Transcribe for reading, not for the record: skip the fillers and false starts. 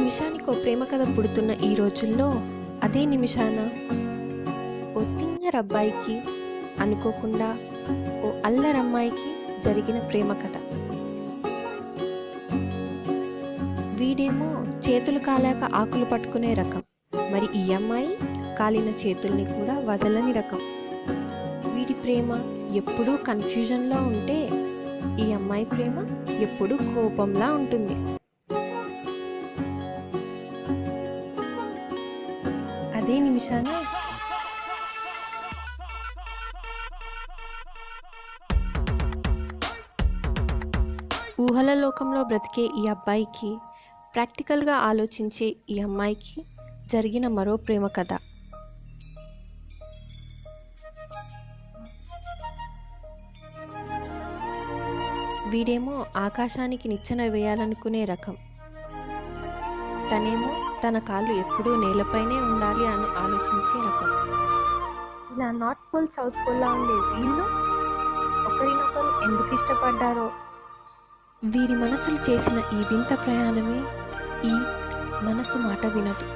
నిమిషానికో ప్రేమ కథ పుడుతున్న ఈ రోజుల్లో అదే నిమిషాన ఓ తింగరబ్బాయికి అనుకోకుండా ఓ అల్లరమ్మాయికి జరిగిన ప్రేమ కథ. వీడేమో చేతులు కాలాక ఆకులు పట్టుకునే రకం, మరి ఈ అమ్మాయి కాలిన చేతుల్ని కూడా వదలని రకం. వీడి ప్రేమ ఎప్పుడూ కన్ఫ్యూజన్లో ఉంటే ఈ అమ్మాయి ప్రేమ ఎప్పుడూ కోపంలా ఉంటుంది. అదే నిమిషాన ఊహల లోకంలో బ్రతికే ఈ అబ్బాయికి, ప్రాక్టికల్గా ఆలోచించే ఈ అమ్మాయికి జరిగిన మరో ప్రేమ కథ. వీడేమో ఆకాశానికి నిచ్చెన వేయాలనుకునే రకం, తనేమో తన కాళ్ళు ఎప్పుడూ నేలపైనే ఉండాలి అని ఆలోచించే రకం. ఇలా నార్త్ పోల్ సౌత్ పోల్లా ఉండే వీళ్ళు ఒకరినొకరు ఎందుకు ఇష్టపడ్డారో, వీరి మనసులు చేసిన ఈ వింత ప్రయాణమే ఈ మనసు మాట వినదు.